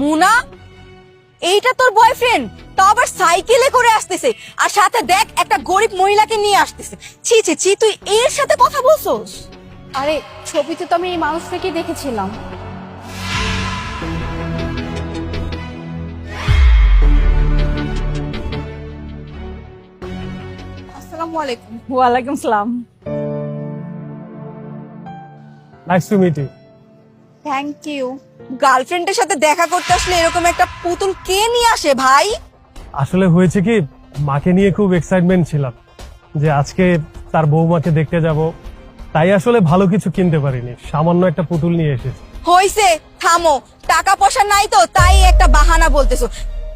মুনা, এইটা তোর বয়ফ্রেন্ড? তা আবার সাইকেলে করে আসতেছে, আর সাথে দেখ একটা গরিব মহিলাকে নিয়ে আসতেছে। ছি ছি ছি, তুই এর সাথে কথা বলছস? আরে ছবিতে তো আমি এই মানুষটাকে দেখেছিলাম। আসসালামু আলাইকুম। ওয়ালাইকুম সালাম। Nice to meet you. Thank you. গার্লফ্রেন্ডের সাথে দেখা করতে আসলে এরকম একটা পুতুল কে নিয়ে আসে ভাই? আসলে হয়েছে কি, মাকে নিয়ে খুব এক্সাইটমেন্ট ছিলাম যে আজকে তার বৌমাকে দেখতে যাব, তাই আসলে ভালো কিছু কিনতে পারিনি, সামান্য একটা পুতুল নিয়ে এসেছি। হইছে, থামো। টাকা পয়সা নাই তো তাই একটা বাহানা বলতেছো।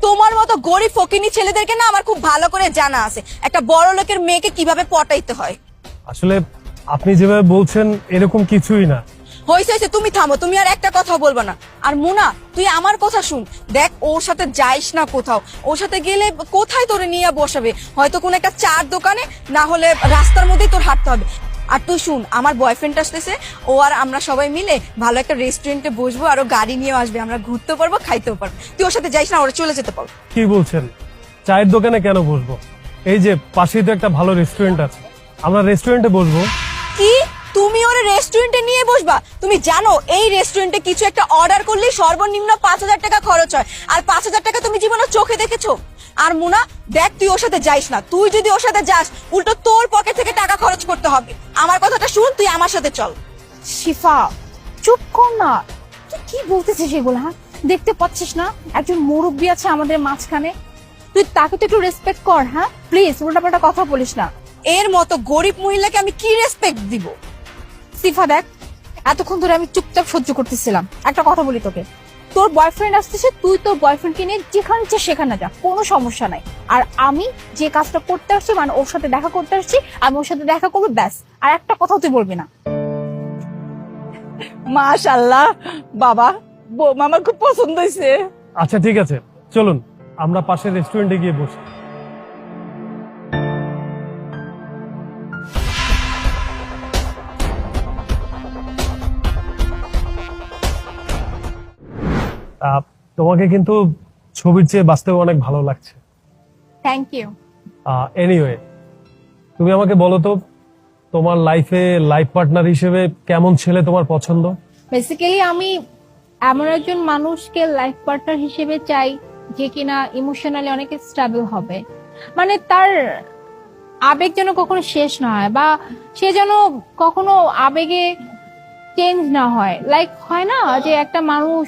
তোমার মতো গরিব ফকিনি ছেলেদেরকে না আমার খুব ভালো করে জানা আছে একটা বড় লোকের মেয়েকে কিভাবে পটাইতে হয়। আসলে আপনি যেভাবে বলছেন এরকম কিছুই না। হইছে হইছে, তুমি থামো, তুমি আর একটা কথা বলবো না। আর মুনা, তুই আমার কথা শুন। দেখ, ওর সাথে যাইস না কোথাও। ওর সাথে গেলে কোথায় তোরে নিয়ে বসাবে? হয়তো কোন একটা চার দোকানে, না হলে রাস্তার মধ্যেই তোর হাঁটতে হবে। আর তুই শুন, আমার বয়ফ্রেন্ড আসতেছে, ও আর আমরা সবাই মিলে ভালো একটা রেস্টুরেন্টে বসবো, আরো গাড়ি নিয়ে আসবে, আমরা ঘুরতে পারবো, খাইতেও পারবো। তুই ওর সাথে যাইস না, ওরা চলে যেতে পারবো। কি বলছেন? চায়ের দোকানে কেন বসবো? এই যে পাশেই তো একটা ভালো রেস্টুরেন্ট আছে, আমরা রেস্টুরেন্টে বসবো। কি, তুমি ওরে রেস্টুরেন্টে নিয়ে বসবা? তুমি জানো এই রেস্টুরেন্টে কিছু একটা অর্ডার করলে সর্বনিম্ন 5,000 টাকা খরচ হয়, আর 5,000 টাকা তুমি জীবনে চোখে দেখেছো? আর মুনা, দেখ, তুই ওর সাথে যাইস না। তুই যদি ওর সাথে যাস, উল্টো তোর পকেট থেকে টাকা খরচ করতে হবে। আমার কথাটা শুন, তুই আমার সাথে চল। শিফা চুপ কর না, তুই কি বলতেছিস এগুলো? হ্যাঁ, দেখতে পাচ্ছিস না একজন মুরব্বী আছে আমাদের মাঝখানে? তুই তাকে তো একটু রেসপেক্ট কর। হ্যাঁ প্লিজ, উল্টাপাল্টা কথা বলিস না। এর মতো গরিব মহিলাকে আমি কি রেসপেক্ট দিব? সিফা দেখ, এতক্ষণ ধরে আমি চুপচাপ সহ্য করতেছিলাম। একটা কথা বলি তোকে, তোর বয়ফ্রেন্ড আসতেছে, তুই তোর বয়ফ্রেন্ডকে নিয়ে যেখানে ইচ্ছে সেখানে যা, কোনো সমস্যা নাই। আর আমি যে কাজটা করতে আসছি, মানে ওর সাথে দেখা করতে আসছি, আমি ওর সাথে দেখা করবো, ব্যাস। আর একটা কথা তুই বলবি না। মাশাআল্লাহ বাবা, বৌমা আমার খুব পছন্দ হয়েছে। আচ্ছা ঠিক আছে, চলুন আমরা পাশের রেস্টুরেন্টে গিয়ে বসি। তোমাকে কিন্তু ছবির চেয়ে বাস্তবে অনেক ভালো লাগছে। Thank you. এনিওয়ে, তুমি আমাকে বলো তো, তোমার লাইফে লাইফ পার্টনার হিসেবে কেমন ছেলে তোমার পছন্দ? বেসিক্যালি আমি এমন একজন মানুষকে লাইফ পার্টনার হিসেবে চাই যে কিনা ইমোশনালি অনেক স্টেবল হবে, মানে তার আবেগ যেন কখনো শেষ না হয়, বা সে যেন কখনো আবেগে চেঞ্জ না হয়। লাইক হয় না যে একটা মানুষ